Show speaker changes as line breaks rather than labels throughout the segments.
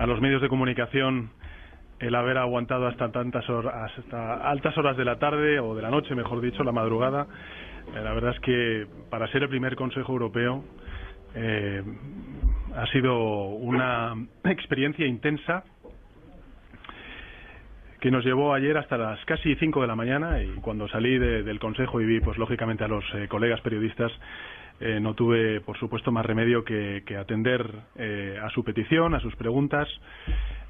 los medios de comunicación el haber aguantado hasta altas horas de la tarde, o de la noche, mejor dicho, la madrugada. La verdad es que para ser el primer Consejo Europeo ha sido una experiencia intensa que nos llevó ayer hasta las casi 5 de la mañana, y cuando salí del Consejo y vi, pues lógicamente, a los colegas periodistas, no tuve, por supuesto, más remedio que atender a su petición, a sus preguntas,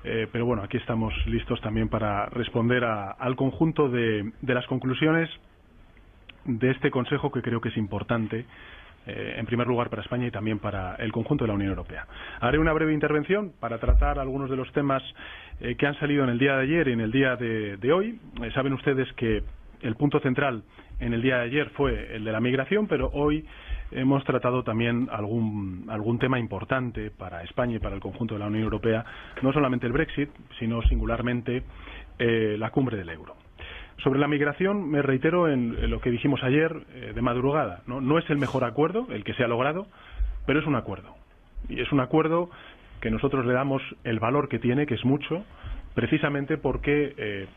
pero bueno, aquí estamos listos también para responder al conjunto de las conclusiones de este Consejo, que creo que es importante, en primer lugar para España y también para el conjunto de la Unión Europea. Haré una breve intervención para tratar algunos de los temas que han salido en el día de ayer y en el día de hoy. Saben ustedes que el punto central en el día de ayer fue el de la migración, pero hoy hemos tratado también algún tema importante para España y para el conjunto de la Unión Europea, no solamente el Brexit, sino singularmente la cumbre del euro. Sobre la migración me reitero en lo que dijimos ayer de madrugada. No es el mejor acuerdo el que se ha logrado, pero es un acuerdo. Y es un acuerdo que nosotros le damos el valor que tiene, que es mucho, precisamente porque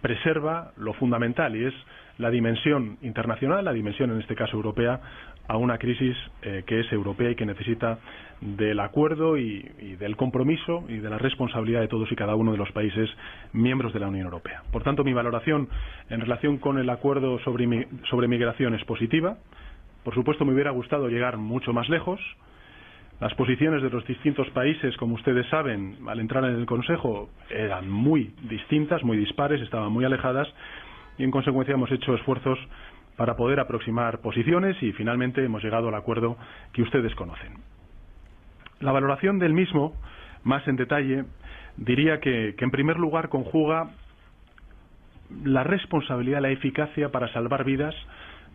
preserva lo fundamental, y es la dimensión internacional, la dimensión en este caso europea, a una crisis que es europea y que necesita del acuerdo y del compromiso y de la responsabilidad de todos y cada uno de los países miembros de la Unión Europea. Por tanto, mi valoración en relación con el acuerdo sobre migración es positiva. Por supuesto, me hubiera gustado llegar mucho más lejos. Las posiciones de los distintos países, como ustedes saben, al entrar en el Consejo, eran muy distintas, muy dispares, estaban muy alejadas, y en consecuencia hemos hecho esfuerzos para poder aproximar posiciones y finalmente hemos llegado al acuerdo que ustedes conocen. La valoración del mismo, más en detalle, diría que en primer lugar conjuga la responsabilidad, la eficacia para salvar vidas,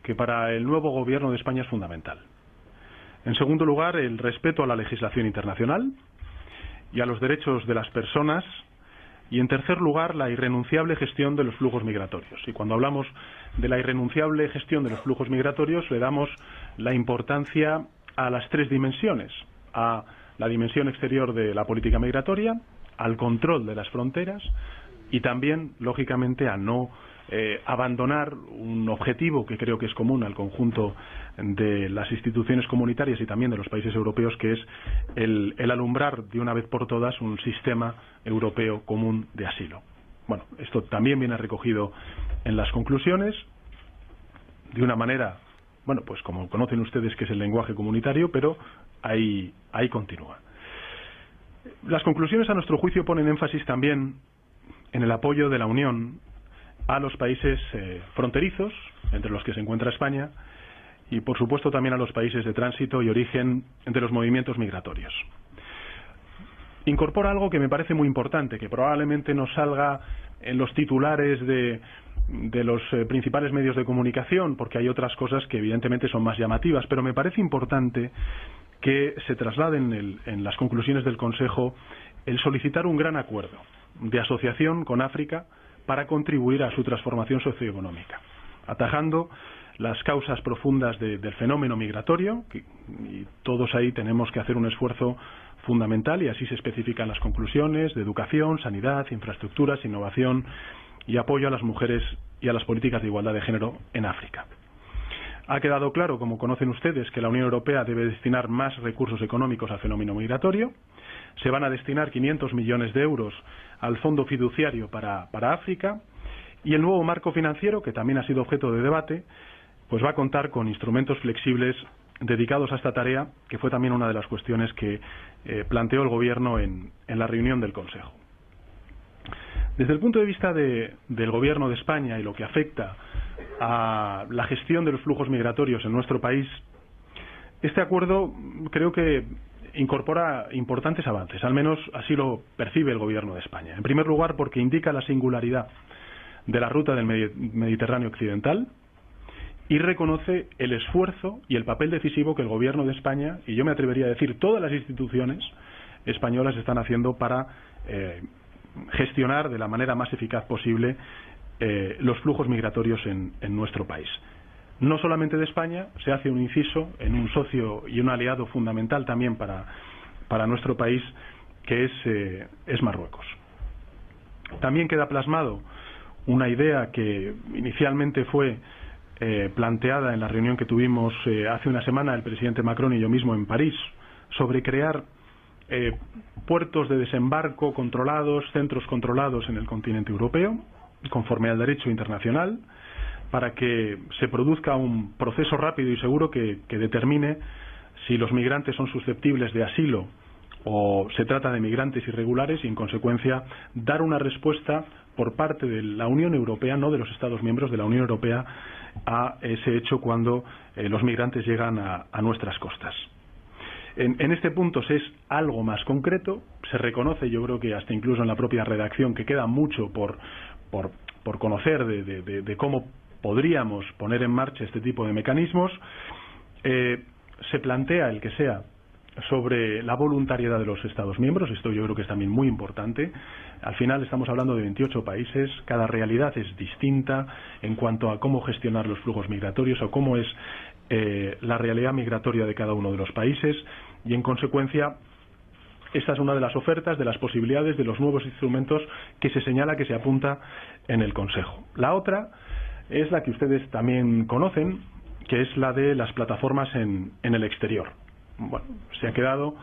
que para el nuevo gobierno de España es fundamental. En segundo lugar, el respeto a la legislación internacional y a los derechos de las personas. Y en tercer lugar, la irrenunciable gestión de los flujos migratorios. Y cuando hablamos de la irrenunciable gestión de los flujos migratorios, le damos la importancia a las tres dimensiones: a la dimensión exterior de la política migratoria, al control de las fronteras y también, lógicamente, a no abandonar un objetivo que creo que es común al conjunto de las instituciones comunitarias y también de los países europeos, que es el alumbrar de una vez por todas un sistema europeo común de asilo. Bueno, esto también viene recogido en las conclusiones de una manera, bueno, pues como conocen ustedes, que es el lenguaje comunitario, pero ahí continúa. Las conclusiones, a nuestro juicio, ponen énfasis también en el apoyo de la Unión a los países fronterizos, entre los que se encuentra España, y por supuesto también a los países de tránsito y origen de los movimientos migratorios. Incorpora algo que me parece muy importante, que probablemente no salga en los titulares de los principales medios de comunicación, porque hay otras cosas que evidentemente son más llamativas, pero me parece importante que se trasladen en las conclusiones del Consejo el solicitar un gran acuerdo de asociación con África para contribuir a su transformación socioeconómica, atajando las causas profundas del fenómeno migratorio, y todos ahí tenemos que hacer un esfuerzo fundamental, y así se especifican las conclusiones, de educación, sanidad, infraestructuras, innovación y apoyo a las mujeres y a las políticas de igualdad de género en África. Ha quedado claro, como conocen ustedes, que la Unión Europea debe destinar más recursos económicos al fenómeno migratorio. Se van a destinar 500 millones de euros al Fondo Fiduciario para África, y el nuevo marco financiero, que también ha sido objeto de debate, pues va a contar con instrumentos flexibles dedicados a esta tarea, que fue también una de las cuestiones que planteó el Gobierno en la reunión del Consejo. Desde el punto de vista del Gobierno de España y lo que afecta a la gestión de los flujos migratorios en nuestro país, este acuerdo creo que incorpora importantes avances, al menos así lo percibe el Gobierno de España. En primer lugar, porque indica la singularidad de la ruta del Mediterráneo occidental y reconoce el esfuerzo y el papel decisivo que el Gobierno de España, y yo me atrevería a decir todas las instituciones españolas, están haciendo para gestionar de la manera más eficaz posible los flujos migratorios en nuestro país. No solamente de España, se hace un inciso en un socio y un aliado fundamental también para nuestro país, que es Marruecos. También queda plasmado una idea que inicialmente fue planteada en la reunión que tuvimos hace una semana el presidente Macron y yo mismo en París, sobre crear puertos de desembarco controlados, centros controlados en el continente europeo, conforme al derecho internacional, para que se produzca un proceso rápido y seguro que determine si los migrantes son susceptibles de asilo o se trata de migrantes irregulares y, en consecuencia, dar una respuesta por parte de la Unión Europea, no de los Estados miembros, de la Unión Europea, a ese hecho cuando los migrantes llegan a nuestras costas. En este punto se es algo más concreto, se reconoce, yo creo que hasta incluso en la propia redacción, que queda mucho por conocer de cómo podríamos poner en marcha este tipo de mecanismos. Se plantea el que sea sobre la voluntariedad de los Estados miembros. Esto yo creo que es también muy importante. Al final estamos hablando de 28 países, cada realidad es distinta en cuanto a cómo gestionar los flujos migratorios o cómo es la realidad migratoria de cada uno de los países, y en consecuencia esta es una de las ofertas, de las posibilidades, de los nuevos instrumentos que se señala, que se apunta en el Consejo. La otra es la que ustedes también conocen, que es la de las plataformas en el exterior. Bueno, se ha quedado,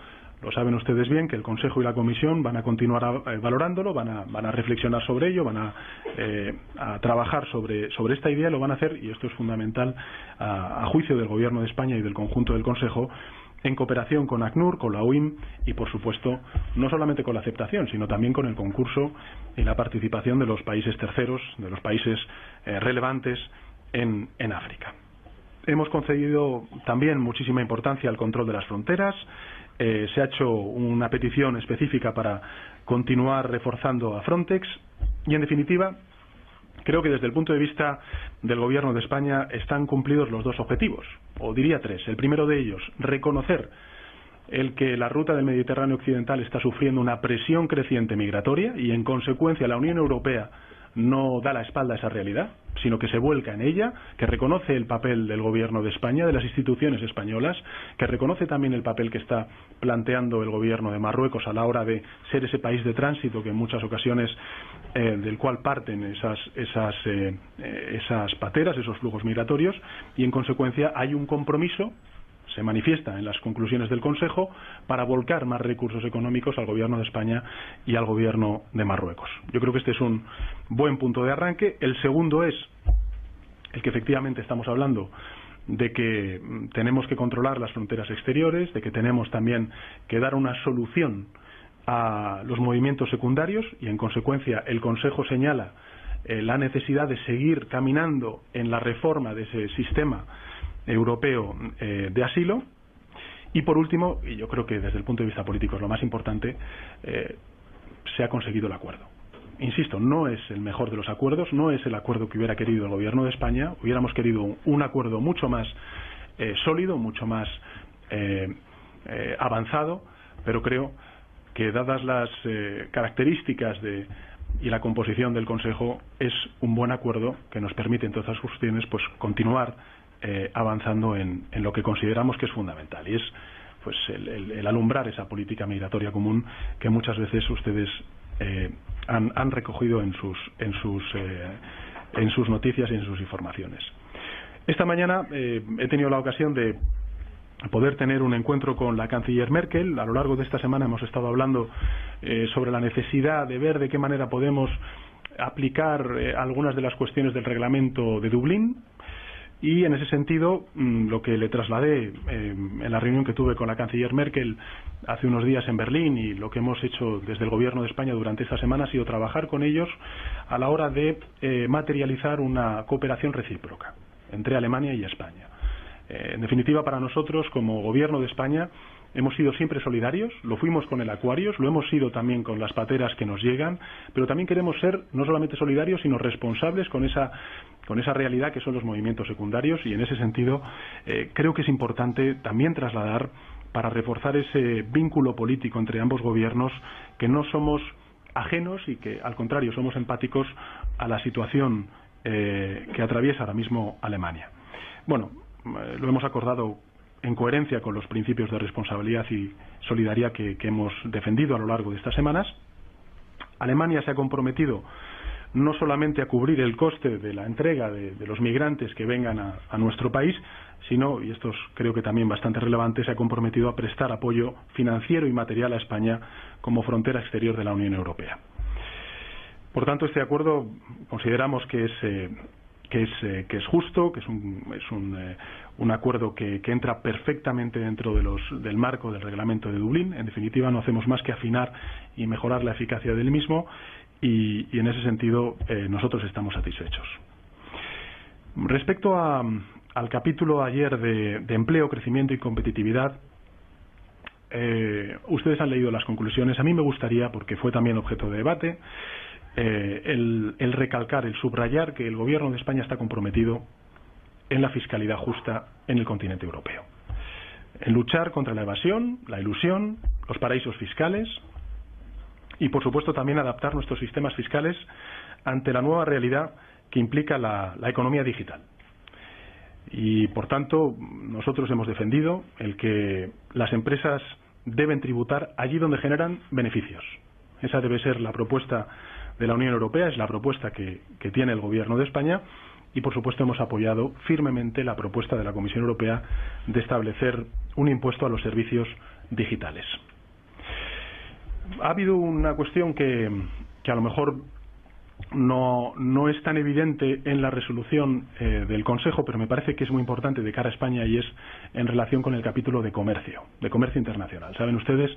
lo saben ustedes bien, que el Consejo y la Comisión van a continuar valorándolo, van a reflexionar sobre ello, van a trabajar sobre esta idea, lo van a hacer, y esto es fundamental a juicio del Gobierno de España y del conjunto del Consejo, en cooperación con ACNUR, con la OIM y, por supuesto, no solamente con la aceptación, sino también con el concurso y la participación de los países terceros, de los países relevantes en África. Hemos concedido también muchísima importancia al control de las fronteras. Se ha hecho una petición específica para continuar reforzando a Frontex y, en definitiva, creo que desde el punto de vista del Gobierno de España están cumplidos los dos objetivos, o diría tres. El primero de ellos, reconocer el que la ruta del Mediterráneo occidental está sufriendo una presión creciente migratoria y, en consecuencia, la Unión Europea no da la espalda a esa realidad, sino que se vuelca en ella, que reconoce el papel del Gobierno de España, de las instituciones españolas, que reconoce también el papel que está planteando el Gobierno de Marruecos a la hora de ser ese país de tránsito que en muchas ocasiones del cual parten esas pateras, esos flujos migratorios, y en consecuencia hay un compromiso, se manifiesta en las conclusiones del Consejo, para volcar más recursos económicos al Gobierno de España y al Gobierno de Marruecos. Yo creo que este es un buen punto de arranque. El segundo es el que efectivamente estamos hablando de que tenemos que controlar las fronteras exteriores, de que tenemos también que dar una solución a los movimientos secundarios, y en consecuencia el Consejo señala la necesidad de seguir caminando en la reforma de ese sistema europeo de asilo. Y por último, y yo creo que desde el punto de vista político es lo más importante, se ha conseguido el acuerdo. Insisto, no es el mejor de los acuerdos, no es el acuerdo que hubiera querido el Gobierno de España. Hubiéramos querido un acuerdo mucho más sólido, mucho más avanzado, pero creo que, dadas las características y la composición del Consejo, es un buen acuerdo que nos permite, en todas sus cuestiones, pues continuar avanzando en lo que consideramos que es fundamental, y es pues el alumbrar esa política migratoria común que muchas veces ustedes han recogido en sus noticias y en sus informaciones. Esta mañana he tenido la ocasión de poder tener un encuentro con la canciller Merkel. A lo largo de esta semana hemos estado hablando sobre la necesidad de ver de qué manera podemos aplicar algunas de las cuestiones del reglamento de Dublín. Y en ese sentido, lo que le trasladé en la reunión que tuve con la canciller Merkel hace unos días en Berlín, y lo que hemos hecho desde el Gobierno de España durante esta semana, ha sido trabajar con ellos a la hora de materializar una cooperación recíproca entre Alemania y España. En definitiva, para nosotros, como Gobierno de España, hemos sido siempre solidarios. Lo fuimos con el Aquarius, lo hemos sido también con las pateras que nos llegan, pero también queremos ser no solamente solidarios, sino responsables con esa realidad que son los movimientos secundarios, y en ese sentido creo que es importante también trasladar, para reforzar ese vínculo político entre ambos gobiernos, que no somos ajenos y que, al contrario, somos empáticos a la situación que atraviesa ahora mismo Alemania. Bueno, lo hemos acordado en coherencia con los principios de responsabilidad y solidaridad que hemos defendido a lo largo de estas semanas. Alemania se ha comprometido no solamente a cubrir el coste de la entrega de los migrantes que vengan a nuestro país, sino, y esto es creo que también bastante relevante, se ha comprometido a prestar apoyo financiero y material a España como frontera exterior de la Unión Europea. Por tanto, este acuerdo consideramos que es justo, que es un acuerdo que entra perfectamente dentro del marco del reglamento de Dublín. En definitiva, no hacemos más que afinar y mejorar la eficacia del mismo y en ese sentido nosotros estamos satisfechos. Respecto al capítulo ayer de empleo, crecimiento y competitividad, ustedes han leído las conclusiones. A mí me gustaría, porque fue también objeto de debate, el recalcar, el subrayar que el Gobierno de España está comprometido en la fiscalidad justa en el continente europeo, en luchar contra la evasión, la elusión, los paraísos fiscales y, por supuesto, también adaptar nuestros sistemas fiscales ante la nueva realidad que implica la economía digital. Y, por tanto, nosotros hemos defendido el que las empresas deben tributar allí donde generan beneficios. Esa debe ser la propuesta de la Unión Europea, es la propuesta que tiene el Gobierno de España y, por supuesto, hemos apoyado firmemente la propuesta de la Comisión Europea de establecer un impuesto a los servicios digitales. Ha habido una cuestión que a lo mejor no es tan evidente en la resolución del Consejo, pero me parece que es muy importante de cara a España, y es en relación con el capítulo de comercio internacional. Saben ustedes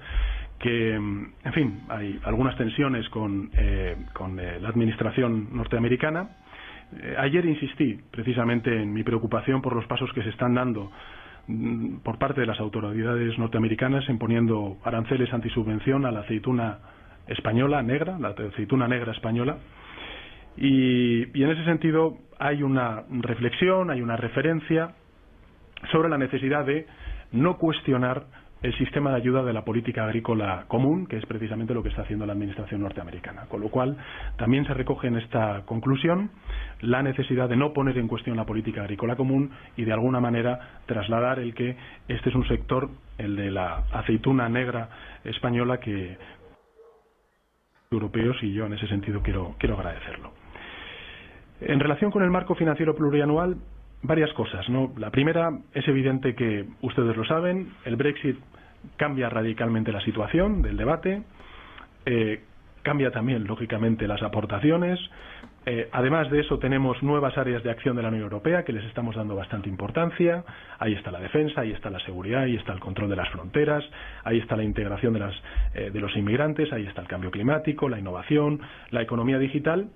que, en fin, hay algunas tensiones con la administración norteamericana. Ayer insistí precisamente en mi preocupación por los pasos que se están dando por parte de las autoridades norteamericanas en poniendo aranceles antisubvención a la aceituna española negra, la aceituna negra española. Y en ese sentido hay una reflexión, hay una referencia sobre la necesidad de no cuestionar el sistema de ayuda de la política agrícola común, que es precisamente lo que está haciendo la administración norteamericana. Con lo cual, también se recoge en esta conclusión la necesidad de no poner en cuestión la política agrícola común y, de alguna manera, trasladar el que este es un sector, el de la aceituna negra española, que europeos, y yo en ese sentido quiero agradecerlo. En relación con el marco financiero plurianual, varias cosas, ¿no? La primera, es evidente que ustedes lo saben, el Brexit cambia radicalmente la situación del debate, cambia también, lógicamente, las aportaciones. Además de eso, tenemos nuevas áreas de acción de la Unión Europea que les estamos dando bastante importancia. Ahí está la defensa, ahí está la seguridad, ahí está el control de las fronteras, ahí está la integración de los inmigrantes, ahí está el cambio climático, la innovación, la economía digital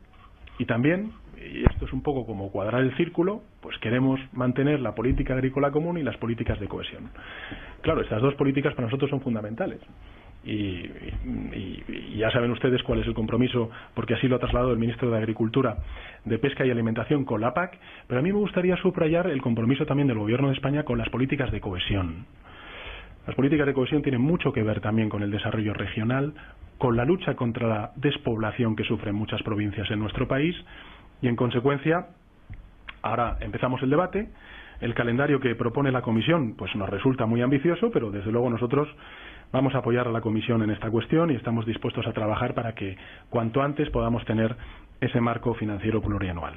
y también, y esto es un poco como cuadrar el círculo, pues queremos mantener la política agrícola común y las políticas de cohesión. Claro, estas dos políticas para nosotros son fundamentales. Y ya saben ustedes cuál es el compromiso, porque así lo ha trasladado el ministro de Agricultura, de Pesca y Alimentación con la PAC, pero a mí me gustaría subrayar el compromiso también del Gobierno de España con las políticas de cohesión. Las políticas de cohesión tienen mucho que ver también con el desarrollo regional, con la lucha contra la despoblación que sufren muchas provincias en nuestro país y, en consecuencia, ahora empezamos el debate. El calendario que propone la Comisión pues nos resulta muy ambicioso, pero desde luego nosotros vamos a apoyar a la Comisión en esta cuestión y estamos dispuestos a trabajar para que cuanto antes podamos tener ese marco financiero plurianual.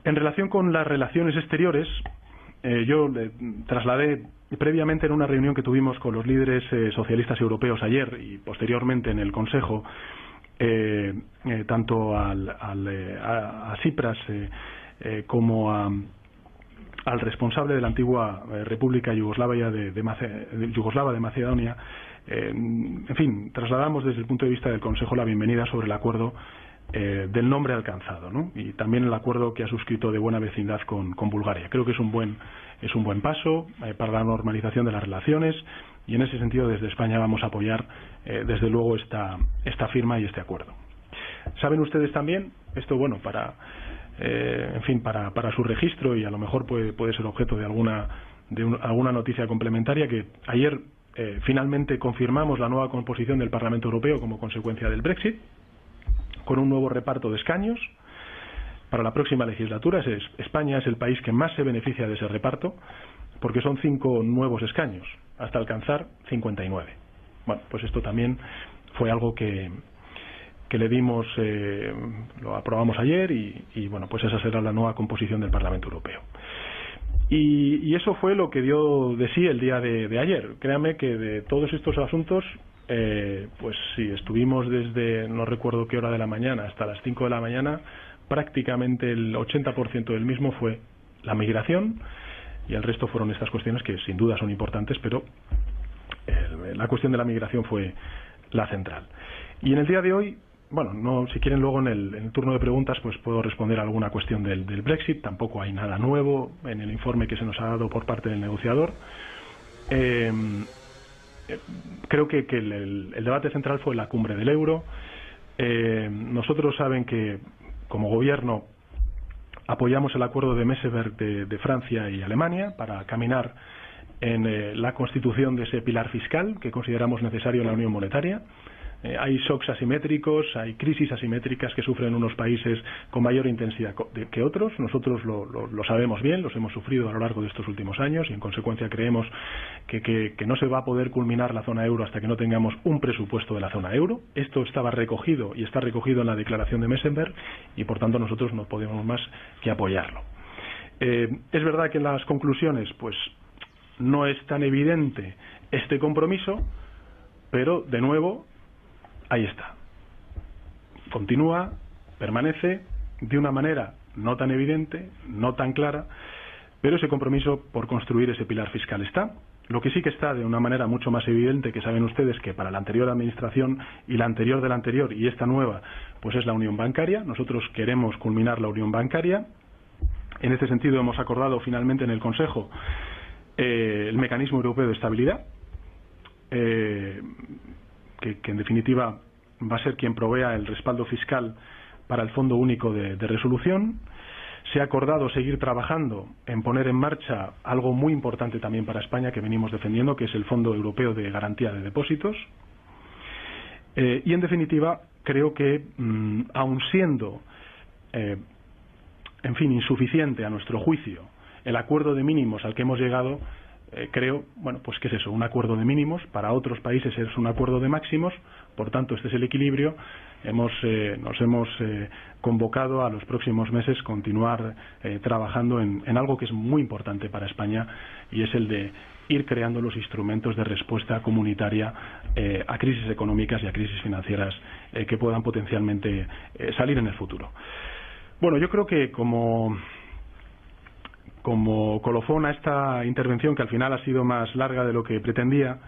En relación con las relaciones exteriores, yo trasladé previamente en una reunión que tuvimos con los líderes socialistas europeos ayer y posteriormente en el Consejo, tanto a Tsipras como al responsable de la antigua República Yugoslava de Macedonia, en fin, trasladamos desde el punto de vista del Consejo la bienvenida sobre el acuerdo del nombre alcanzado, ¿no? Y también el acuerdo que ha suscrito de buena vecindad con Bulgaria. Creo que es un buen paso para la normalización de las relaciones y, en ese sentido, desde España vamos a apoyar desde luego esta firma y este acuerdo. Saben ustedes también, esto bueno para su registro, y a lo mejor puede ser objeto de alguna noticia complementaria, que ayer finalmente confirmamos la nueva composición del Parlamento Europeo como consecuencia del Brexit, con un nuevo reparto de escaños para la próxima legislatura. España es el país que más se beneficia de ese reparto, porque son 5 nuevos escaños, hasta alcanzar 59. Bueno, pues esto también fue algo que le dimos, lo aprobamos ayer y bueno, pues esa será la nueva composición del Parlamento Europeo. Y eso fue lo que dio de sí el día de ayer. Créanme que de todos estos asuntos, pues sí, estuvimos desde no recuerdo qué hora de la mañana hasta las 5 de la mañana, prácticamente el 80% del mismo fue la migración y el resto fueron estas cuestiones que sin duda son importantes, pero la cuestión de la migración fue la central. Y en el día de hoy, bueno, no, si quieren luego en el turno de preguntas pues puedo responder a alguna cuestión del Brexit. Tampoco hay nada nuevo en el informe que se nos ha dado por parte del negociador. Creo que el debate central fue la cumbre del euro. Nosotros saben que como gobierno apoyamos el acuerdo de Meseberg de Francia y Alemania para caminar en la constitución de ese pilar fiscal que consideramos necesario en la Unión Monetaria. Hay shocks asimétricos, hay crisis asimétricas que sufren unos países con mayor intensidad que otros. Nosotros lo sabemos bien, los hemos sufrido a lo largo de estos últimos años y en consecuencia creemos que no se va a poder culminar la zona euro hasta que no tengamos un presupuesto de la zona euro. Esto estaba recogido y está recogido en la declaración de Meseberg y por tanto nosotros no podemos más que apoyarlo. Es verdad que en las conclusiones pues no es tan evidente este compromiso, pero de nuevo ahí está. Continúa, permanece de una manera no tan evidente, no tan clara, pero ese compromiso por construir ese pilar fiscal está. Lo que sí que está de una manera mucho más evidente, que saben ustedes que para la anterior administración y la anterior de la anterior y esta nueva, pues es la unión bancaria. Nosotros queremos culminar la unión bancaria. En este sentido hemos acordado finalmente en el Consejo el mecanismo europeo de estabilidad, que en definitiva va a ser quien provea el respaldo fiscal para el Fondo Único de Resolución. Se ha acordado seguir trabajando en poner en marcha algo muy importante también para España que venimos defendiendo, que es el Fondo Europeo de Garantía de Depósitos. Y en definitiva, creo que aun siendo, en fin, insuficiente a nuestro juicio el acuerdo de mínimos al que hemos llegado, creo, bueno, pues ¿qué es eso? Un acuerdo de mínimos, para otros países es un acuerdo de máximos, por tanto este es el equilibrio. Nos hemos convocado a los próximos meses continuar trabajando en algo que es muy importante para España y es el de ir creando los instrumentos de respuesta comunitaria a crisis económicas y a crisis financieras que puedan potencialmente salir en el futuro. Bueno, yo creo que como colofón a esta intervención, que al final ha sido más larga de lo que pretendía,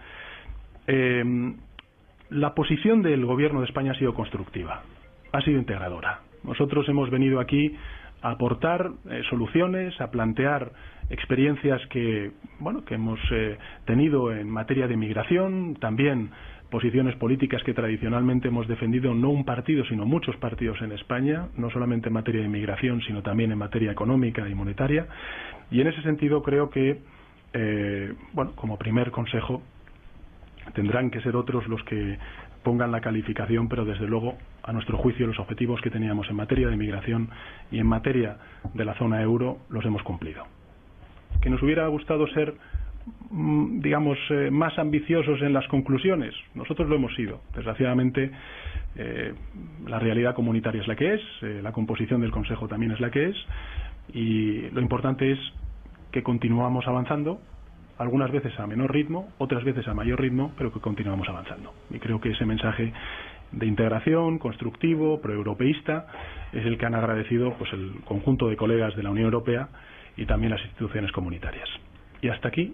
la posición del Gobierno de España ha sido constructiva, ha sido integradora. Nosotros hemos venido aquí a aportar soluciones, a plantear experiencias que hemos tenido en materia de migración, también posiciones políticas que tradicionalmente hemos defendido no un partido sino muchos partidos en España, no solamente en materia de inmigración sino también en materia económica y monetaria, y en ese sentido creo que como primer consejo tendrán que ser otros los que pongan la calificación, pero desde luego a nuestro juicio los objetivos que teníamos en materia de inmigración y en materia de la zona euro los hemos cumplido. Que nos hubiera gustado ser más ambiciosos en las conclusiones. Nosotros lo hemos sido. Desgraciadamente, la realidad comunitaria es la que es, la composición del Consejo también es la que es, y lo importante es que continuamos avanzando, algunas veces a menor ritmo, otras veces a mayor ritmo, pero que continuamos avanzando. Y creo que ese mensaje de integración, constructivo, proeuropeísta, es el que han agradecido pues el conjunto de colegas de la Unión Europea y también las instituciones comunitarias. Y hasta aquí